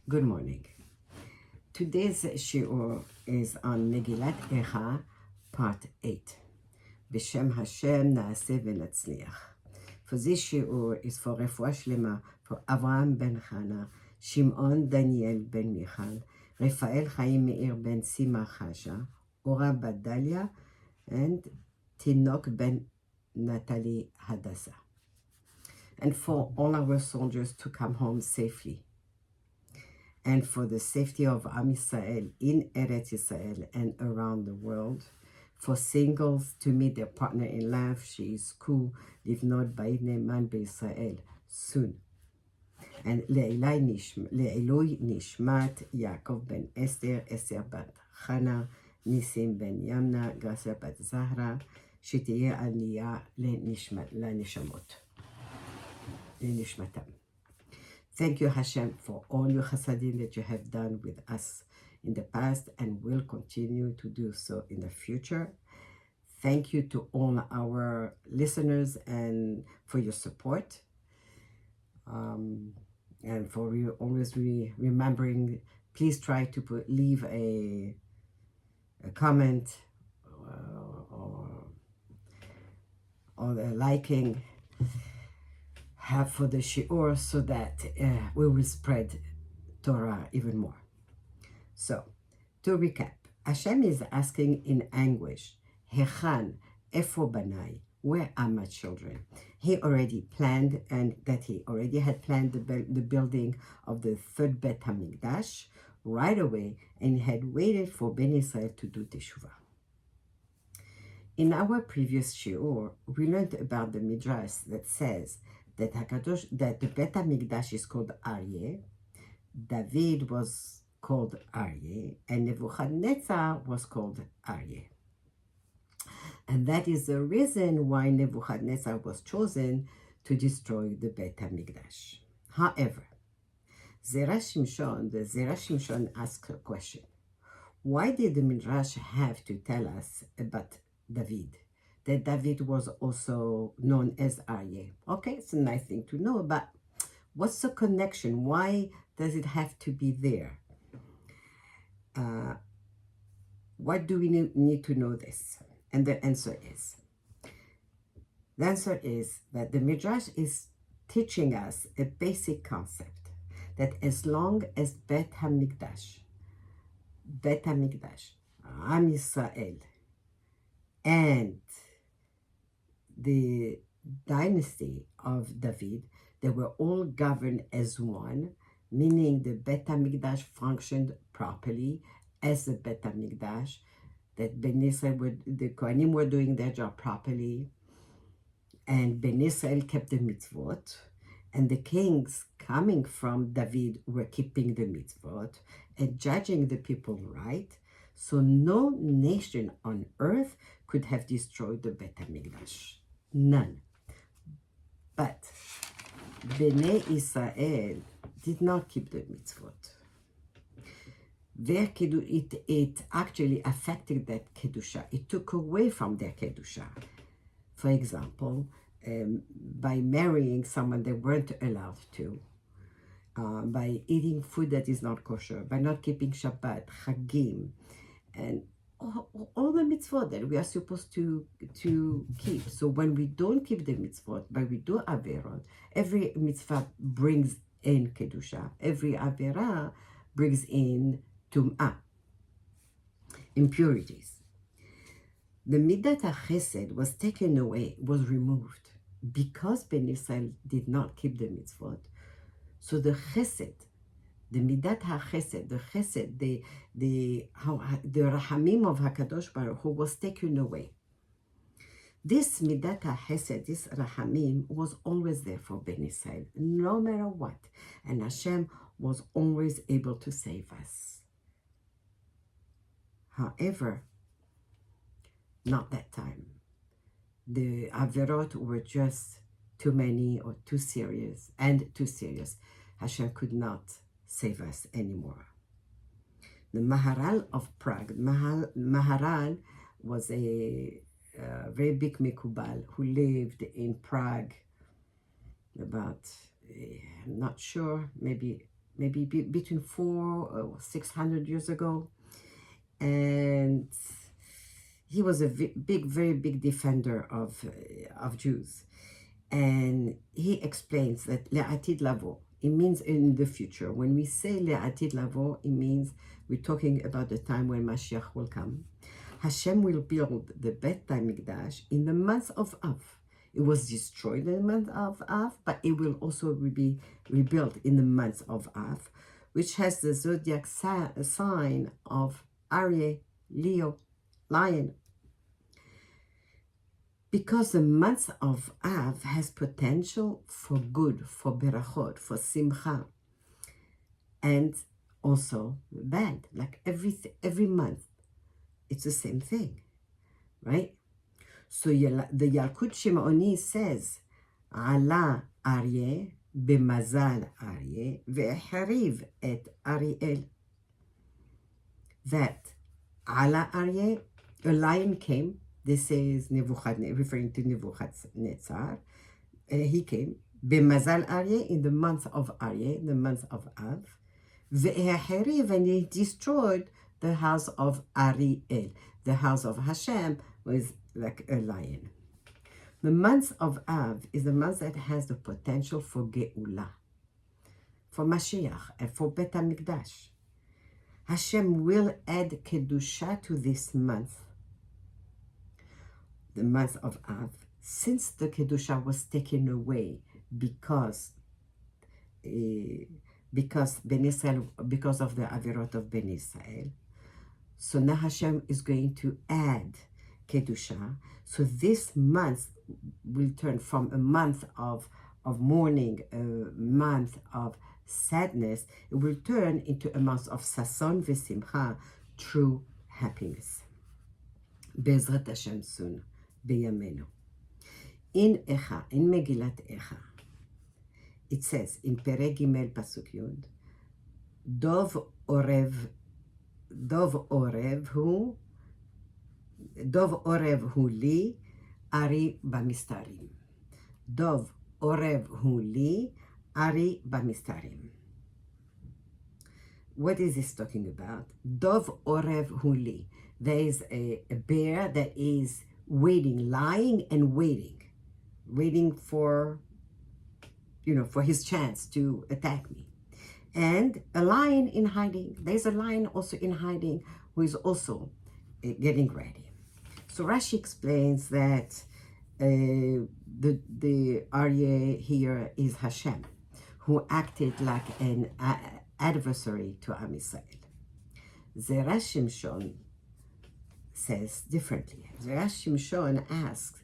Good morning. Today's shiur is on Megilat Eicha, part 8. B'Shem Hashem na'aseh v'natzliach. For this shiur is for refuah shlema for Avraham ben Chana, Shimon Daniel ben Michal, Rafael Chaim Meir ben Sima Chasha, Ora Badalia, and Tinok ben Natalie Hadassah. And for all our soldiers to come home safely, and for the safety of Am Yisrael in Eretz Yisrael and around the world, for singles to meet their partner in life, שיזכו לבנות בית נאמן בישראל soon. And לעילוי נשמת יעקב בן אסתר, אסתר בת חנה, ניסים בן ימנה, גרסיה בת זהרה, שתהיה עלייה לנשמתם. Thank you, Hashem, for all your chasadim that you have done with us in the past and will continue to do so in the future. Thank you to all our listeners and for your support, and for always remembering. Please try to leave a comment or a liking for the shiur, so that we will spread Torah even more. So, to recap, Hashem is asking in anguish, Hechan, Efo Banai, where are my children? He already planned, and that he already had planned the building of the third Bet HaMikdash right away, and had waited for Ben Israel to do Teshuvah. In our previous shiur, we learned about the Midrash that says that the Bet HaMikdash is called Aryeh, David was called Aryeh, and Nebuchadnezzar was called Aryeh. And that is the reason why Nebuchadnezzar was chosen to destroy the Bet HaMikdash. However, the Zera Shimshon asked a question. Why did the Midrash have to tell us about David? That David was also known as Aryeh. Okay, it's a nice thing to know, but what's the connection? Why does it have to be there? What do we need to know this? And the answer is that the Midrash is teaching us a basic concept, that as long as Bet HaMikdash, Am Yisrael, and the dynasty of David, they were all governed as one, meaning the Bet HaMikdash functioned properly as the Bet HaMikdash, that Ben Israel the Kohanim were doing their job properly, and Ben Israel kept the mitzvot, and the kings coming from David were keeping the mitzvot and judging the people right. So no nation on earth could have destroyed the Bet HaMikdash. None. But Bnei Israel did not keep the mitzvot. It actually affected that kedusha. It took away from their kedusha. For example, by marrying someone they weren't allowed to, by eating food that is not kosher, by not keeping Shabbat, Chagim, and all the mitzvot that we are supposed to keep. So when we don't keep the mitzvot, but we do averot, every mitzvah brings in kedusha. Every avera brings in tum'ah, impurities. The midat hachesed was taken away, was removed, because Ben Israel did not keep the mitzvot. So the chesed, the midat hachesed, the chesed, the rahamim of Hakadosh Baruch Hu was taken away. This midat hachesed, this rahamim, was always there for Ben Israel, no matter what, and Hashem was always able to save us. However, not that time. The averot were just too many or too serious, Hashem could not save us anymore. The Maharal of Prague, Maharal was a very big Mekubal who lived in Prague about, I'm not sure, maybe maybe between 400 or 600 years ago. And he was a very big defender of Jews. And he explains that Le'atid Lavo, it means in the future. When we say Le'atid Lavo, it means we're talking about the time when Mashiach will come. Hashem will build the Bet HaMikdash in the month of Av. It was destroyed in the month of Av, but it will also be rebuilt in the month of Av, which has the zodiac sign of Aryeh, Leo, Lion. Because the month of Av has potential for good, for berachot, for simcha, and also bad. Like every month, it's the same thing, right? So the Yalkut Shimoni says, "Ala Aryeh b'mazal Aryeh ve'hariv et Ariel." That Ala Aryeh, a lion came. This is Nebuchadnezzar, referring to Nebuchadnezzar. He came, B'mazal Aryeh, in the month of Aryeh, the month of Av. Ve'eheriv, and he destroyed the house of Ariel. The house of Hashem was like a lion. The month of Av is the month that has the potential for Geula, for Mashiach, and for Bet HaMikdash. Hashem will add Kedusha to this month, the month of Av, since the Kedusha was taken away because Ben Israel, because of the Avirot of Ben Israel. So now Hashem is going to add Kedusha. So this month will turn from a month of mourning, a month of sadness, it will turn into a month of Sason V'Simcha, true happiness. Bezrat Hashem soon. B'yamenu. In Eicha, in Megilat Eicha, it says in Perek Gimel Pasuk Yud, Dov Orev hu li, Ari bamistarim. Dov Orev hu li, Ari bamistarim. What is this talking about? Dov Orev hu li. There is a bear that is waiting, lying and waiting for, for his chance to attack me. And a lion in hiding. There's a lion also in hiding who is also getting ready. So Rashi explains that the Aryeh here is Hashem, who acted like an adversary to Am Yisrael. Zerah Shimshon says differently. Zerah Shimshon asks,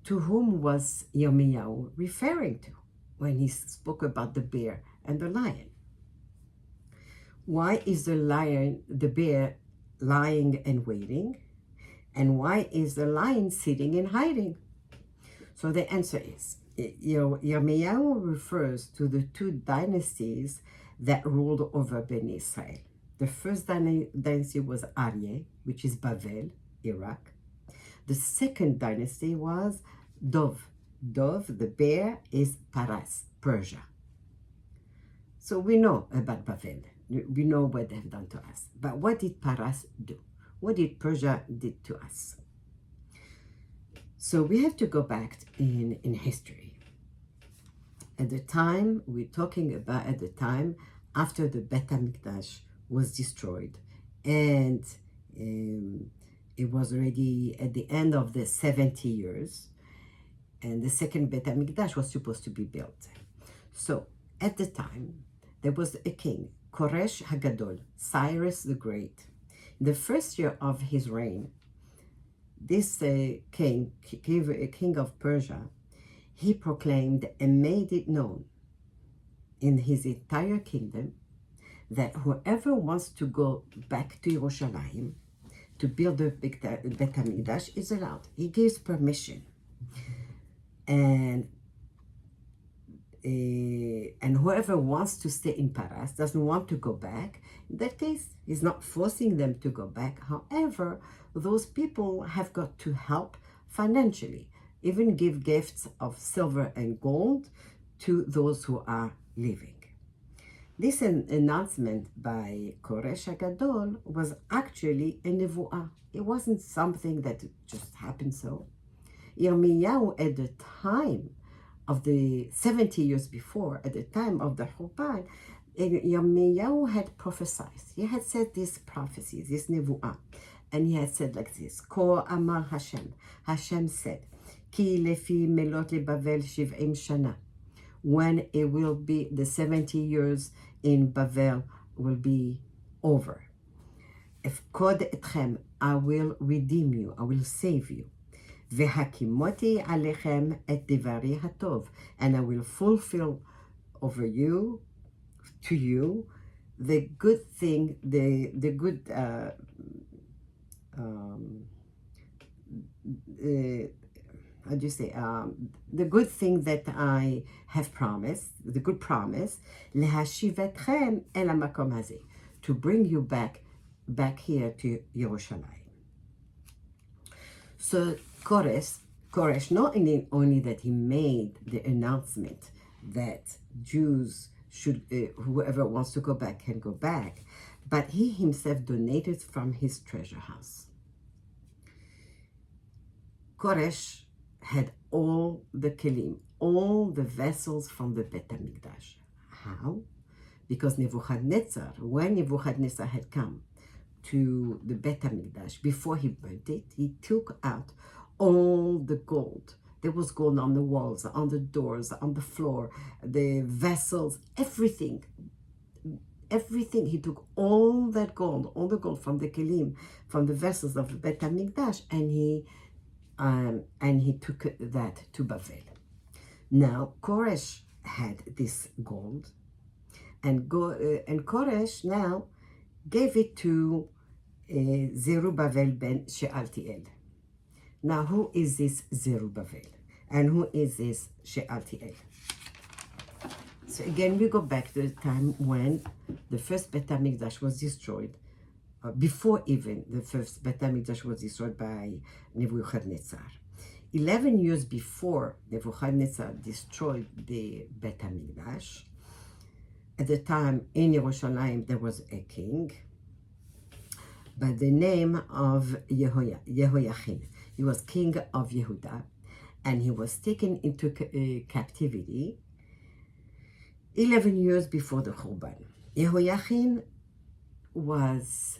to whom was Yirmiyahu referring to when he spoke about the bear and the lion? Why is the bear lying and waiting? And why is the lion sitting and hiding? So the answer is, Yirmiyahu refers to the two dynasties that ruled over Ben Israel. The first dynasty was Aryeh, which is Bavel, Iraq. The second dynasty was Dov. Dov, the bear, is Paras, Persia. So we know about Bavel. We know what they've done to us. But what did Paras do? What did Persia did to us? So we have to go back in history. At the time, we're talking about at the time after the Bet HaMikdash was destroyed, and it was already at the end of the 70 years, and the second Bet HaMikdash was supposed to be built. So at the time, there was a king, Koresh Hagadol, Cyrus the Great. In the first year of his reign, this king of Persia, he proclaimed and made it known in his entire kingdom that whoever wants to go back to Yerushalayim to build the Bet HaMikdash is allowed. He gives permission. And whoever wants to stay in Paras, doesn't want to go back, in that case, he's not forcing them to go back. However, those people have got to help financially, even give gifts of silver and gold to those who are leaving. This announcement by Koresh HaGadol was actually a nevuah. It wasn't something that just happened so. Yirmiyahu, at the time of the 70 years before, at the time of the Churban, Yirmiyahu had prophesied. He had said these prophecies, this nevuah, and he had said like this: Ko Amar Hashem. Hashem said, Ki lefi melot leBavel 70 shana. When it will be, the 70 years in Bavel will be over. Efkod etchem, I will redeem you, I will save you. Vehakimoti alechem et divari hatov, and I will fulfill over you, to you, the good thing, the good how do you say, the good thing that I have promised, the good promise, להשיבתכם אל המקום הזה, to bring you back here to Yerushalayim. So Koresh, not only that he made the announcement that Jews should, whoever wants to go back can go back, but he himself donated from his treasure house. Koresh had all the kelim, all the vessels from the Bet HaMikdash. How? Because Nebuchadnezzar, when Nebuchadnezzar had come to the Bet HaMikdash, before he burnt it, he took out all the gold. There was gold on the walls, on the doors, on the floor, the vessels, everything. Everything. He took all that gold, all the gold from the kelim, from the vessels of the Bet HaMikdash, and he took that to Bavel. Now, Koresh had this gold, and Koresh now gave it to Zerubbabel ben Shealtiel. Now, who is this Zerubbabel? And who is this Shealtiel? So again, we go back to the time when the first Bet HaMikdash was destroyed, before even the first Bet HaMikdash was destroyed by Nebuchadnezzar. 11 years before Nebuchadnezzar destroyed the Bet HaMikdash, at the time in Yerushalayim there was a king by the name of Yehoiachin. He was king of Yehuda, and he was taken into captivity 11 years before the Churban. Yehoiachin was,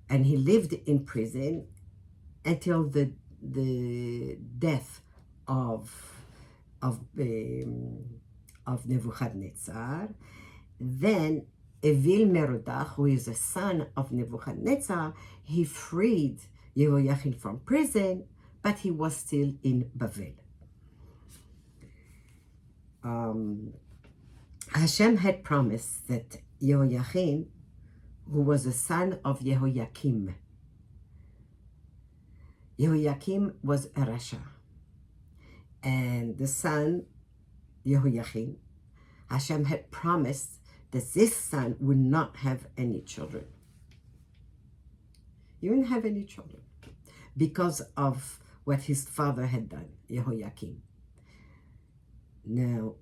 and he lived in prison until the death of Nebuchadnezzar. Then Evil Merodach, who is a son of Nebuchadnezzar, he freed Yehoiachin from prison, but he was still in Bavel. Hashem had promised that Yehoiachin, who was the son of Yehoiakim. Yehoiakim was a Rasha. And the son, Yehoiachin, Hashem had promised that this son would not have any children. He wouldn't have any children because of what his father had done, Yehoiakim. Now,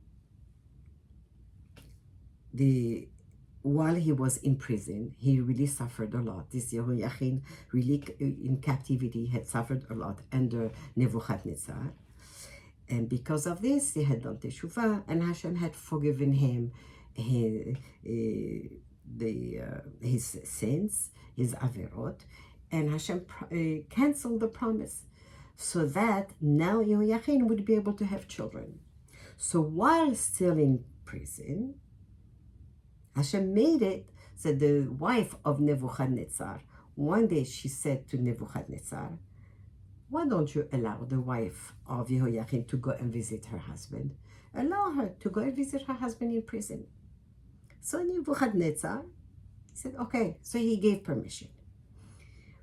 while he was in prison, he really suffered a lot. This Yehoiachin, really in captivity, had suffered a lot under Nebuchadnezzar. And because of this, he had done teshuvah, and Hashem had forgiven him his sins, his averot, and Hashem canceled the promise, so that now Yehoiachin would be able to have children. So while still in prison, Hashem made it so the wife of Nebuchadnezzar, one day she said to Nebuchadnezzar, why don't you allow the wife of Yehoiachin to go and visit her husband? Allow her to go and visit her husband in prison. So Nebuchadnezzar said, okay. So he gave permission.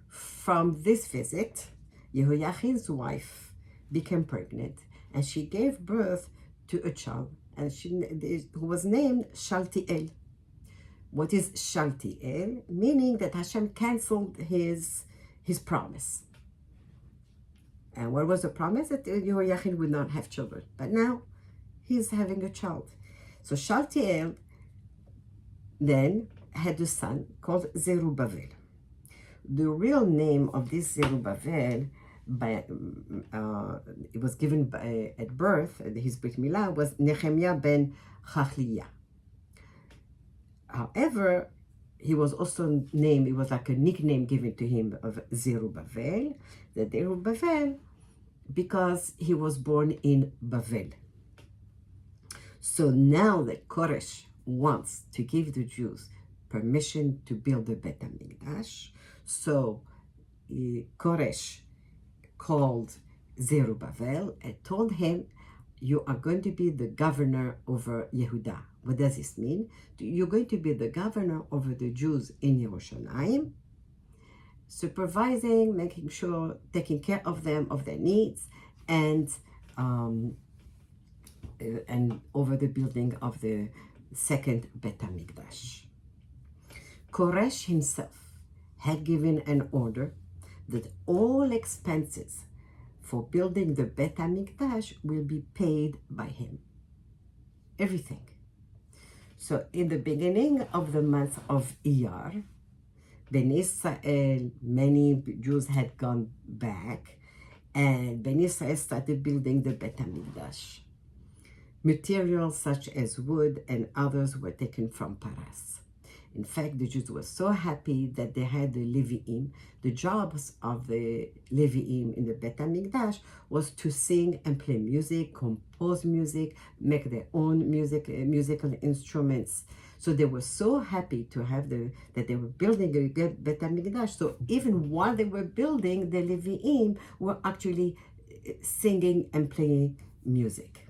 From this visit, Yehoiachin's wife became pregnant, and she gave birth to a child, and who was named Shaltiel. What is Shaltiel? Meaning that Hashem canceled his promise. And what was the promise? That Yehoiachin would not have children. But now he's having a child. So Shaltiel then had a son called Zerubbabel. The real name of this Zerubbabel, it was given at birth, his Brit Milah, was Nehemiah ben Chachliah. However, he was also named, it was like a nickname given to him of Zerubbabel, the Zerubbabel, because he was born in Bavel. So now that Koresh wants to give the Jews permission to build the Bet HaMikdash, so Koresh called Zerubbabel and told him, you are going to be the governor over Yehuda. What does this mean? You're going to be the governor over the Jews in Yerushalayim, supervising, making sure, taking care of them, of their needs, and over the building of the second Bet HaMikdash. Koresh himself had given an order that all expenses for building the Bet HaMikdash will be paid by him. Everything. So in the beginning of the month of Iyar, Ben Israel, many Jews had gone back, and Ben Israel started building the Bet HaMikdash. Materials such as wood and others were taken from Paras. In fact, the Jews were so happy that they had the Levi'im. The jobs of the Levi'im in the Bet HaMikdash was to sing and play music, compose music, make their own musical instruments. So they were so happy to have that they were building a Bet HaMikdash. So even while they were building, the Levi'im were actually singing and playing music.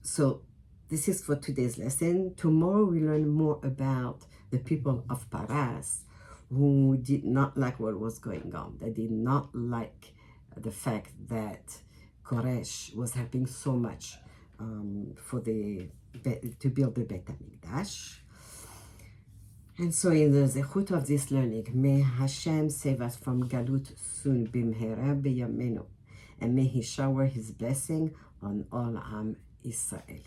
So this is for today's lesson. Tomorrow we learn more about the people of Paras who did not like what was going on. They did not like the fact that Koresh was helping so much to build the Bet HaMikdash. And so in the zechut of this learning, may Hashem save us from Galut soon bimhera b'yamenu, and may He shower His blessing on all Am Israel.